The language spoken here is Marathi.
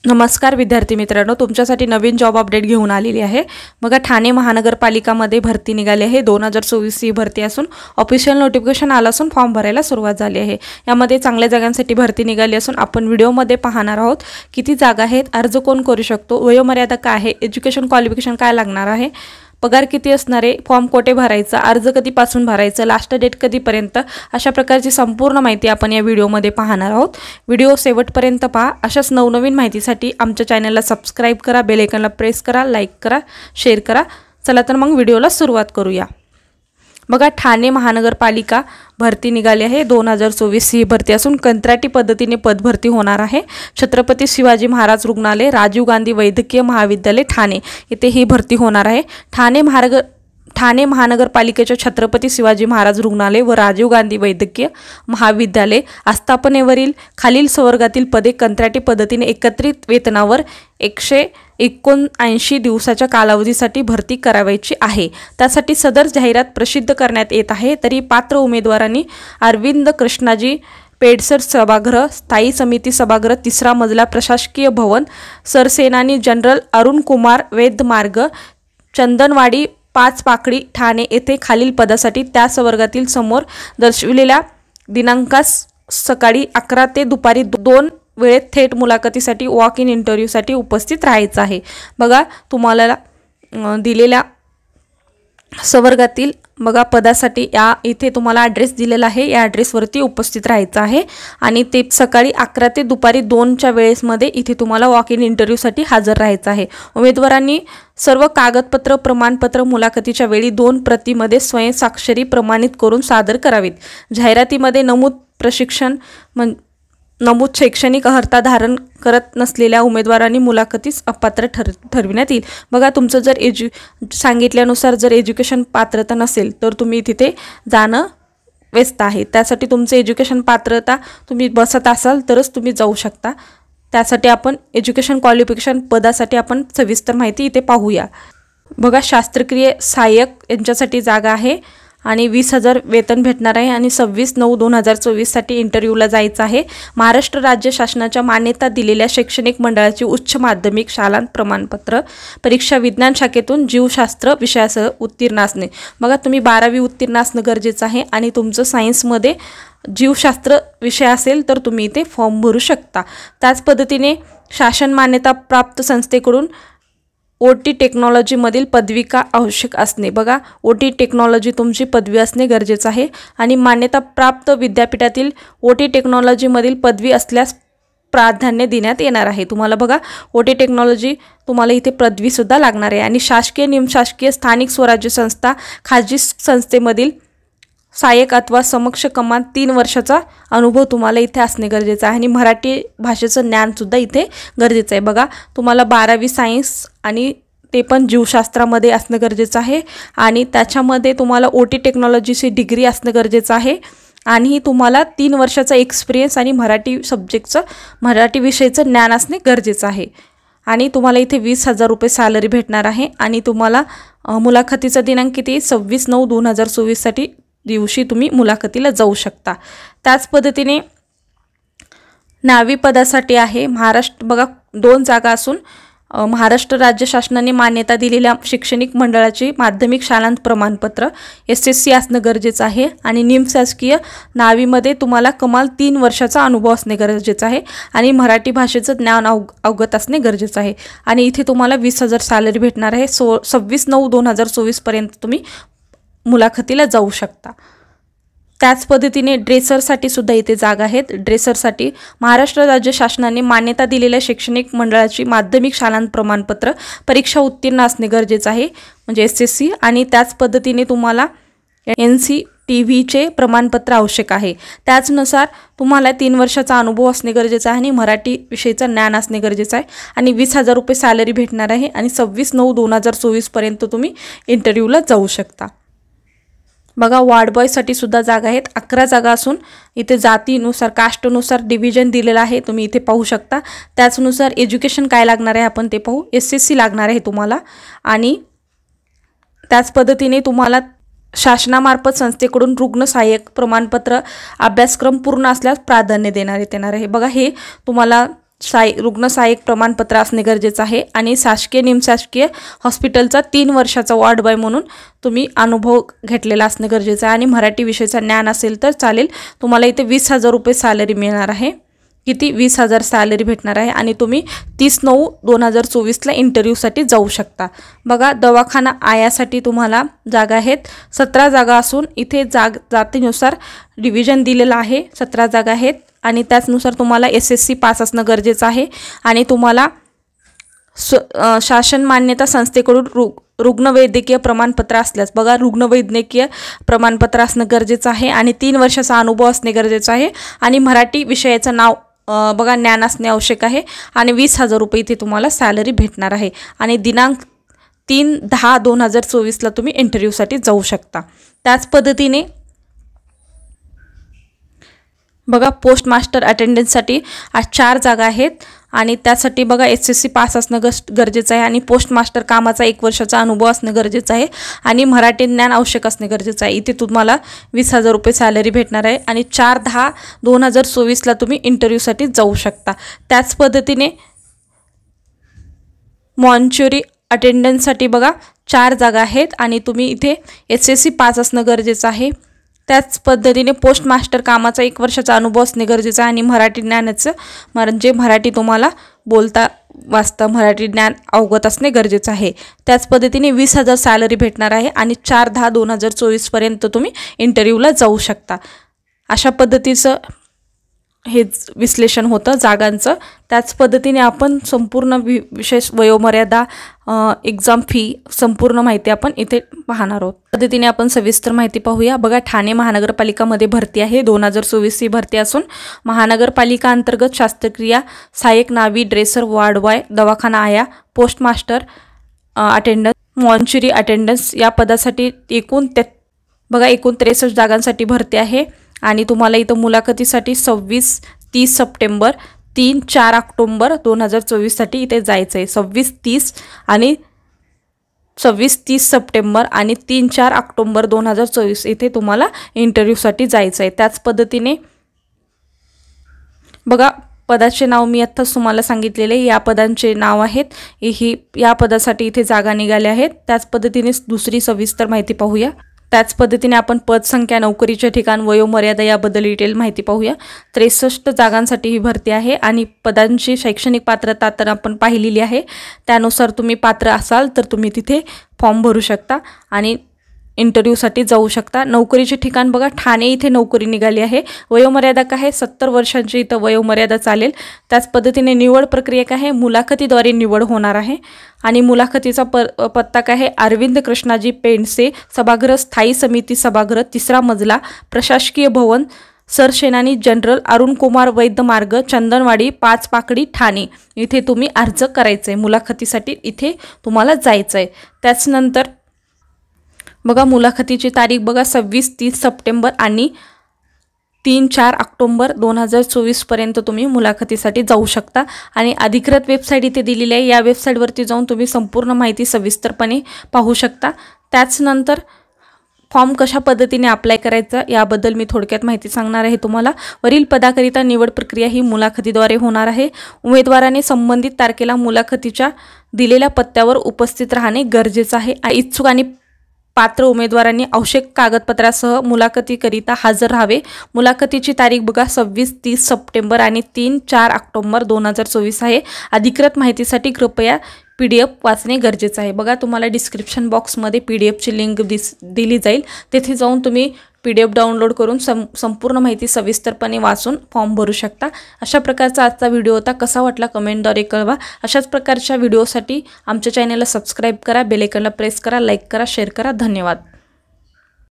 नमस्कार विद्यार्थी मित्रांनो, तुमच्यासाठी नवीन जॉब अपडेट घेऊन आलेली आहे। बघा, ठाणे महानगरपालिकामध्ये भरती निघाली आहे। 2024 ही भरती असून ऑफिशियल नोटिफिकेशन आलं असून फॉर्म भरायला सुरुवात झाली आहे। यामध्ये चांगल्या जागांसाठी भरती निघाली असून आपण व्हिडिओमध्ये पाहणार आहोत किती जागा आहेत, अर्ज कोण करू शकतो, वयोमर्यादा काय आहे, एज्युकेशन क्वालिफिकेशन काय लागणार आहे, पगार किती असणार आहे, फॉर्म कोठे भरायचा, अर्ज कधीपासून भरायचा, लास्ट डेट कधीपर्यंत, अशा प्रकारची संपूर्ण माहिती आपण या व्हिडिओमध्ये पाहणार आहोत। व्हिडिओ शेवटपर्यंत पहा। अशाच नवनवीन माहितीसाठी आमच्या चॅनलला सबस्क्राइब करा, बेल आयकॉनला प्रेस करा, लाईक करा, शेअर करा। चला तर मग व्हिडिओला सुरुवात करूया। बघा, ठाणे महानगरपालिका भरती निघाली आहे। 2024 ही भरती असून कंत्राटी पद्धतीने पदभरती होणार आहे। छत्रपती शिवाजी महाराज रुग्णालय, राजीव गांधी वैद्यकीय महाविद्यालय ठाणे येथे ही भरती होणार आहे। ठाणे महानगरपालिकेच्या छत्रपती शिवाजी महाराज रुग्णालय व राजीव गांधी वैद्यकीय महाविद्यालय आस्थापनेवरील खालील संवर्गातील पदे कंत्राटी पद्धतीने एकत्रित वेतनावर 179 दिवसाच्या कालावधीसाठी भरती करावयाची आहे। त्यासाठी सदर जाहिरात प्रसिद्ध करण्यात येत आहे। तरी पात्र उमेदवारांनी अरविंद कृष्णाजी पेडसर सभागृह, स्थायी समिती सभागृह, 3रा मजला, प्रशासकीय भवन, सरसेनानी जनरल अरुण कुमार वैद्य मार्ग, चंदनवाडी 5 पाकडी, ठाणे येथे खालील पदासाठी त्या संवर्गातील समोर दर्शविलेल्या दिनांकास सकाळी 11 ते दुपारी 2 वेळेत थेट मुलाखतीसाठी वॉक इन इंटरव्ह्यूसाठी उपस्थित राहायचं आहे। बघा, तुम्हाला दिलेल्या संवर्गातील बघा पदासाठी या इथे तुम्हाला ॲड्रेस दिलेला आहे। या ॲड्रेसवरती उपस्थित राहायचं आहे आणि ते सकाळी 11 ते दुपारी 2च्या वेळेसमध्ये इथे तुम्हाला वॉक इन इंटरव्ह्यूसाठी हजर राहायचं आहे। उमेदवारांनी सर्व कागदपत्र प्रमाणपत्र मुलाखतीच्या वेळी 2 प्रतीमध्ये स्वयंसाक्षरी प्रमाणित करून सादर करावीत। जाहिरातीमध्ये नमूद शैक्षणिक अर्हता धारण करत नसलेल्या उमेदवारांनी मुलाखतीस अपात्र ठरविण्यात येईल। बघा, तुमचं जर सांगितल्यानुसार जर एज्युकेशन पात्रता नसेल तर तुम्ही तिथे जाणं व्यस्त आहे। त्यासाठी तुमचं एज्युकेशन पात्रता तुम्ही बसत असाल तरच तुम्ही जाऊ शकता। त्यासाठी आपण एज्युकेशन क्वालिफिकेशन पदासाठी आपण सविस्तर माहिती इथे पाहूया। बघा, शास्त्रक्रिय सहाय्यक यांच्यासाठी जागा आहे आणि 20,000 वेतन भेटणार आहे आणि 26/9/2024 साठी इंटरव्ह्यूला जायचं आहे। महाराष्ट्र राज्य शासनाच्या मान्यता दिलेल्या शैक्षणिक मंडळाची उच्च माध्यमिक शालांत प्रमाणपत्र, परीक्षा विज्ञान शाखेतून जीवशास्त्र विषयासह उत्तीर्ण असणे। बघा, तुम्ही 12वी उत्तीर्ण असणं गरजेचं आहे आणि तुमचं सायन्समध्ये जीवशास्त्र विषय असेल तर तुम्ही इथे फॉर्म भरू शकता। त्याच पद्धतीने शासन मान्यता प्राप्त संस्थेकडून OT टेक्नॉलॉजीमधील पदविका आवश्यक असणे। बघा, OT टेक्नॉलॉजी तुमची पदवी असणे गरजेचं आहे आणि मान्यता प्राप्त विद्यापीठातील OT टेक्नॉलॉजीमधील पदवी असल्यास प्राधान्य देण्यात येणार आहे। तुम्हाला बघा, OT टेक्नॉलॉजी तुम्हाला इथे पदवीसुद्धा लागणार आहे आणि शासकीय निमशासकीय स्थानिक स्वराज्य संस्था खाजगी संस्थेमधील सहाय्यक अथवा समक्ष कमान 3 वर्षाचा अनुभव तुम्हाला इथे असणे गरजेचं आहे आणि मराठी भाषेचं ज्ञानसुद्धा इथे गरजेचं आहे। बघा, तुम्हाला 12वी सायन्स आणि ते पण जीवशास्त्रामध्ये असणं गरजेचं आहे आणि त्याच्यामध्ये तुम्हाला OT टेक्नॉलॉजीची डिग्री असणं गरजेचं आहे आणि तुम्हाला 3 वर्षाचा एक्सपिरियन्स आणि मराठी विषयाचं ज्ञान असणे गरजेचं आहे आणि तुम्हाला इथे 20,000 रुपये सॅलरी भेटणार आहे आणि तुम्हाला मुलाखतीचा दिनांक किती 26/9/2024 साठी दिवशी तुम्ही मुलाखतीला जाऊ शकता। त्याच पद्धतीने नावी पदासाठी आहे महाराष्ट्र। बघा, 2 जागा असून महाराष्ट्र राज्य शासनाने मान्यता दिलेल्या शैक्षणिक मंडळाचे माध्यमिक शालांत प्रमाणपत्र SSC असणं गरजेचं आहे आणि निमशासकीय नावीमध्ये तुम्हाला कमाल 3 वर्षाचा अनुभव असणे गरजेचं आहे आणि मराठी भाषेचं ज्ञान अवगत असणे गरजेचं आहे आणि इथे तुम्हाला 20,000 सॅलरी भेटणार आहे। 26/9/2024 पर्यंत तुम्ही मुलाखतीला जाऊ शकता। त्याच पद्धतीने ड्रेसरसाठी सुद्धा इथे जागा आहेत। ड्रेसरसाठी महाराष्ट्र राज्य शासनाने मान्यता दिलेल्या शैक्षणिक मंडळाची माध्यमिक शालांत प्रमाणपत्र, परीक्षा उत्तीर्ण असणे गरजेचं आहे म्हणजे SSC आणि त्याच पद्धतीने तुम्हाला NCTVचे प्रमाणपत्र आवश्यक आहे। त्याचनुसार तुम्हाला 3 वर्षाचा अनुभव असणे गरजेचं आहे आणि मराठी विषयाचं ज्ञान असणे गरजेचं आहे आणि 20,000 रुपये सॅलरी भेटणार आहे आणि 26/9/2024 पर्यंत तुम्ही इंटरव्ह्यूला जाऊ शकता। बघा, वार्ड बॉयसाठी सुद्धा जागा आहेत। 11 जागा असून इथे जातीनुसार कास्टनुसार डिव्हिजन दिलेलं आहे, तुम्ही इथे पाहू शकता। त्याचनुसार एज्युकेशन काय लागणार आहे आपण ते पाहू। SSC लागणार आहे तुम्हाला आणि त्याच पद्धतीने तुम्हाला शासनामार्फत संस्थेकडून रुग्ण सहाय्यक प्रमाणपत्र अभ्यासक्रम पूर्ण असल्यास प्राधान्य देण्यात येणार आहे। बघा, हे तुम्हाला रुग्ण सहाय्यक प्रमाणपत्र असणे गरजेचं आहे आणि शासकीय निमशासकीय हॉस्पिटलचा 3 वर्षाचा वॉर्ड बॉय म्हणून तुम्ही अनुभव घेतलेला असणे गरजेचं आहे आणि मराठी विषयाचं ज्ञान असेल तर चालेल। तुम्हाला इथे 20,000 रुपये सॅलरी मिळणार आहे। किती 20,000 सॅलरी भेटणार आहे आणि तुम्ही 30/9/2024 इंटरव्ह्यूसाठी जाऊ शकता। बघा दवाखाना आयासाठी तुम्हाला जागा आहेत 17 जागा असून इथे जातीनुसार डिव्हिजन दिलेलं आहे। 17 जागा आहेत आणि त्याचनुसार तुम्हाला SSC पास असणं गरजेचं आहे आणि तुम्हाला शासन मान्यता संस्थेकडून रुग्णवैद्यकीय प्रमाणपत्र असल्यास बघा रुग्णवैद्यकीय प्रमाणपत्र असणं गरजेचं आहे आणि 3 वर्षाचा अनुभव असणे गरजेचं आहे आणि मराठी विषयाचं नाव बघा ज्ञान असणे आवश्यक आहे आणि 20,000 रुपये इथे तुम्हाला सॅलरी भेटणार आहे आणि दिनांक 3/10/2024 तुम्ही इंटरव्ह्यूसाठी जाऊ शकता। त्याच पद्धतीने बघा पोस्ट मास्टर अटेंडन्ससाठी 4 जागा आहेत आणि त्यासाठी बघा SSC पास असणं गरजेचं आहे आणि पोस्ट मास्टर कामाचा 1 वर्षाचा अनुभव असणं गरजेचं आहे आणि मराठी ज्ञान आवश्यक असणे गरजेचं आहे। इथे तुम्हाला 20,000 रुपये सॅलरी भेटणार आहे आणि 4/10/2024 तुम्ही इंटरव्ह्यूसाठी जाऊ शकता। त्याच पद्धतीने मॉन्च्युरी अटेंडन्ससाठी बघा 4 जागा आहेत आणि तुम्ही इथे SSC पास असणं गरजेचं आहे। त्याच पद्धतीने पोस्ट मास्टर कामाचा 1 वर्षाचा अनुभव असणे गरजेचं आहे आणि मराठी ज्ञानाचं म्हणजे मराठी तुम्हाला बोलता वाचता मराठी ज्ञान अवगत असणे गरजेचं आहे। त्याच पद्धतीने 20,000 सॅलरी भेटणार आहे आणि 4/10/2024 पर्यंत तुम्ही इंटरव्ह्यूला जाऊ शकता। अशा पद्धतीचं हे विश्लेषण होतं जागांचं। त्याच पद्धतीने आपण संपूर्ण विशेष वयोमर्यादा एग्जाम फी संपूर्ण माहिती आपण इथे पाहणार आहोत। पद्धतीने आपण सविस्तर माहिती पाहूया। बघा ठाणे महानगरपालिकामध्ये भरती आहे 2024 ही भरती असून महानगरपालिका अंतर्गत शस्त्रक्रिया सहाय्यक नावी ड्रेसर वॉर्ड बॉय दवाखाना आया पोस्ट मास्टर अटेंडन्स मॉन्च्युरी अटेंडन्स या पदासाठी एकूण 63 जागांसाठी भरती आहे आणि तुम्हाला इथं मुलाखतीसाठी 26-30 सप्टेंबर 3-4 ऑक्टोबर 2024 साठी इथे जायचं आहे। 26-30 सप्टेंबर आणि 3-4 ऑक्टोबर 2024 इथे तुम्हाला इंटरव्ह्यूसाठी जायचं आहे। त्याच पद्धतीने बघा पदाचे नाव मी आत्ताच तुम्हाला सांगितलेले या पदांचे नाव आहेत ही या पदासाठी इथे जागा निघाल्या आहेत। त्याच पद्धतीने दुसरी सविस्तर माहिती पाहूया। त्याच पद्धतीने आपण पदसंख्या नोकरीचे ठिकाण वयोमर्यादा याबद्दल डिटेल माहिती पाहूया। 63 जागांसाठी ही भरती आहे आणि पदांची शैक्षणिक पात्रता तर आपण पाहिलेली आहे। त्यानुसार तुम्ही पात्र असाल तर तुम्ही तिथे फॉर्म भरू शकता आणि इंटरव्ह्यूसाठी जाऊ शकता। नोकरीचे ठिकाण बघा ठाणे इथे नोकरी निघाली आहे। वयोमर्यादा काय आहे 70 वर्षांची इथं वयोमर्यादा चालेल। त्याच पद्धतीने निवड प्रक्रिया काय आहे मुलाखतीद्वारे निवड होणार आहे आणि मुलाखतीचा पत्ता काय आहे अरविंद कृष्णाजी पेंडसे सभागृह स्थायी समिती सभागृह 3रा मजला प्रशासकीय भवन सरसेनानी जनरल अरुण कुमार वैद्य मार्ग चंदनवाडी 5 पाकडी ठाणे इथे तुम्ही अर्ज करायचे मुलाखतीसाठी इथे तुम्हाला जायचं आहे। त्याचनंतर बघा मुलाखतीची तारीख बघा 26-30 सप्टेंबर आणि 3-4 ऑक्टोबर 2024 पर्यंत तुम्ही मुलाखतीसाठी जाऊ शकता आणि अधिकृत वेबसाईट इथे दिलेली आहे। या वेबसाईटवरती जाऊन तुम्ही संपूर्ण माहिती सविस्तरपणे पाहू शकता। त्याचनंतर फॉर्म कशा पद्धतीने अप्लाय करायचा याबद्दल मी थोडक्यात माहिती सांगणार आहे तुम्हाला। वरील पदाकरिता निवड प्रक्रिया ही मुलाखतीद्वारे होणार आहे। उमेदवाराने संबंधित तारखेला मुलाखतीच्या दिलेल्या पत्त्यावर उपस्थित राहणे गरजेचं आहे। इच्छुक आणि पात्र उमेदवारांनी आवश्यक कागदपत्रासह मुलाखतीकरिता हजर राहावे। मुलाखतीची तारीख बघा 26-30 सप्टेंबर आणि 3-4 ऑक्टोबर 2024 आहे। अधिकृत माहितीसाठी कृपया PDF वाचणे गरजेचं आहे। बघा तुम्हाला डिस्क्रिप्शन बॉक्समध्ये PDFची लिंक दिली जाईल तिथे जाऊन तुम्ही PDF डाउनलोड करून संपूर्ण माहिती सविस्तरपणे वाचून फॉर्म भरू शकता। अशा प्रकारचा आजचा व्हिडिओ होता। कसा वाटला कमेंटद्वारे कळवा। अशाच प्रकारच्या व्हिडिओसाठी आमच्या चॅनलला सबस्क्राइब करा बेल आयकॉनला प्रेस करा लाईक करा शेअर करा धन्यवाद।